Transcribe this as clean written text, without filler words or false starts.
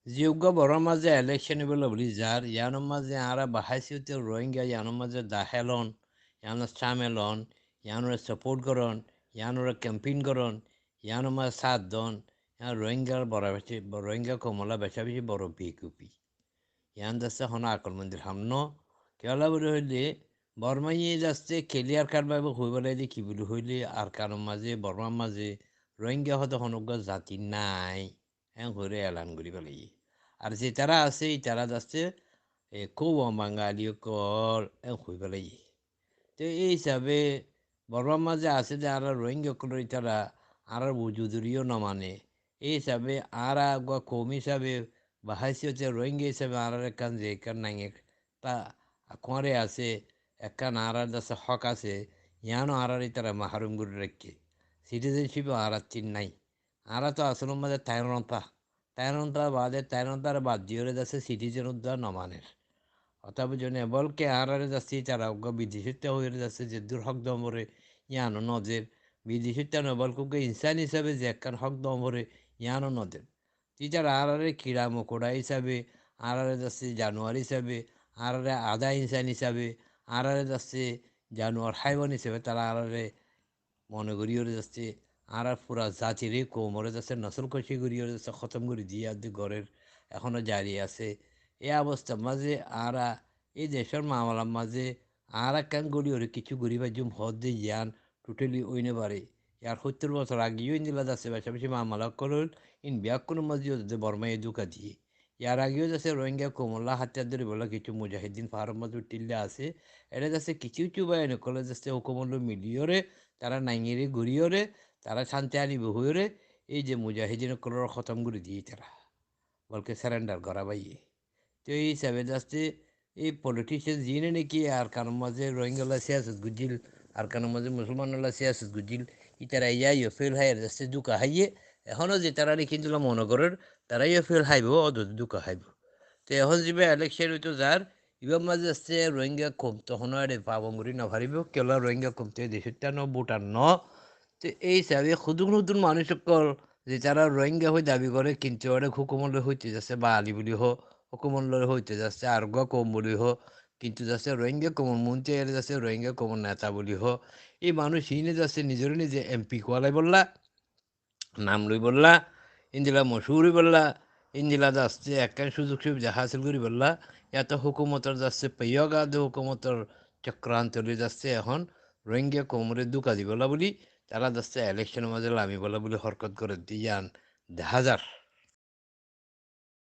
যোগ্য বড় মাঝে ইলেকশন বলে বলি যার ইয়ানোর মাঝে আরা বাহাইছিতে রোহিঙ্গা ইয়ানোর মাঝে দাহেলন ইয়ানোর সামেলন ইয়ানোর সাপোর্ট করন ইয়ানোর ক্যাম্পেইন করন ইয়ানোর মাঝে সাথ দন ইয়ান রোহিঙ্গার বড় বেশি রোহিঙ্গা কমলা বেশা বেশি বড় বিকুপি ইয়ান যাচ্ছে হন আকল মন্দির হামন কেলা বলে হইলে বর্মাইয়ে যাচ্ছে ক্লিয়ার কাট বাইব হইবলে যে কি বলে হইলে আর কারোর মাঝে বর্মার মাঝে রোহিঙ্গা হয়তো হনজ্ঞ জাতি নাই হ্যাঁ ঘুরে এলান করি পেলাই আর যে তারা আছে তারা যাচ্ছে কৌ বাঙালি কর হয়ে পেলাই তো এই হিসাবে বর্মার মাঝে আছে যে আর রোহিঙ্গা করে তারা আর বুজুদুরিও না মানে এই হিসাবে আর কম হিসাবে বাহাইছি হচ্ছে রোহিঙ্গা হিসাবে আর একখান যে একখান নাই তা করে আছে একখান আর যাচ্ছে হক আছে ইয়ানো আর তারা মাহরুম করে রেখে সিটিজেনশিপও আর চিন নাই আর তো আসল মাঝে তাইরন্তা বাদে তাইরন্তার বাদ দিয়ে যাচ্ছে সিটিজেন উদ্যান নমানের অথবা জনে বলকে আরারে যাচ্ছি তারা বিদেশিতে হয়ে যাচ্ছে যে দূর হক দমরে ইয়ানো নজের বিদেশিতে নবলকুকে ইনসান হিসাবে যে একখান হক দমরে ইয়ানো নজের টিচার আরারে কিড়া মকোড়া হিসাবে আরারে যাচ্ছে জানুয়ার হিসাবে আরারে আধা ইনসান হিসাবে আরারে যাচ্ছে জানুয়ার হাইওয়ান হিসাবে তারা আরারে মনে করিও যাচ্ছে আর পুরা জাতিরে কোমরে যাচ্ছে নসল কষি করিও যাচ্ছে খতম করে দিয়ে আর ঘরের এখনও জারি আছে এই অবস্থার মাঝে আর এই দেশের মামলার মাঝে আর একখান গড়িওরে কিছু গরিব একজন হদ দিয়ে ইয়ান টোটালি ওইনে পারে ইয়ার 70 বছর আগেও ইন্দিলা যাচ্ছে পাশাপাশি মামলা করল ইন বিয়াক কোনো মাঝেও যাচ্ছে বর্মায় দুকা দিয়ে ইয়ার আগেও যাচ্ছে রোহিঙ্গা কোমল্লা হাতিয়ার ধরে বলে কিছু মুজাহিদিন ফাহার মাঝে টিল্লে আছে এটা যাচ্ছে কিছু কিছু বা এনে কলে যাচ্ছে হুকুমল্ল মিলিয়রে তারা নাইঙেরে ঘুরিওরে তারা শান্তি আনিব হইরে এই যে মুজাহিদিন কলর খতম করে দিয়ে তারা বলকে স্যারেন্ডার করা বাইয়ে তো এই হিসাবে যাচ্ছে এই পলিটিশিয়ান জিনে নাকি আর কারোর মাঝে রোহিঙ্গালা সিয়াসত গুজিল আর কারোর মাঝে মুসলমানলা সিয়াসত গুজিল ইতারা ইয়াইও ফেল হাইয়ের যাচ্ছে দুকা হাইয়ে এখনও যে তারা কিন্তু মনে করেন তারাইও ফেল হাইব অত দুকা হাইব তো এখন যাবে ইলেকশন হইতো যার ইবার মাঝে আসছে রোহিঙ্গা কম তখনও আর পাবঙ্গরি না ভারিব কেলা রোহিঙ্গা কমতে দেশটা ন ভুটান ন তো এই হিসাবে নতুন নতুন মানুষ সকল যে তারা রোহিঙ্গা হয়ে দাবি করে কিন্তু অনেক হুকুমলে হইতে যাচ্ছে বা আলি বলি হোক হুকুমলে হইতে যাচ্ছে আর কম বলি হোক কিন্তু যাচ্ছে রোহিঙ্গা কমন মন্ত্রী এর যাচ্ছে রোহিঙ্গা কমন নেতা বলি হোক এই মানুষ হিনে যাচ্ছে নিজের নিজে এমপি কোয়ালাই বললা নাম লই বললা ইন্দিলা মশুরি বললা ইন্দিলা যাচ্ছে একখান সুযোগ সুবিধা হাসিল করি বললা এত হুকুমতর যাচ্ছে পেয়গাদ হুকুমতর চক্রান্ত লই যাচ্ছে এখন রোহিঙ্গা কোমরে দুকা দিবলা বলি তারা যাচ্ছে ইলেকশনের মাঝে লামি বলা বলে হরকত করে দিয়ান 10,000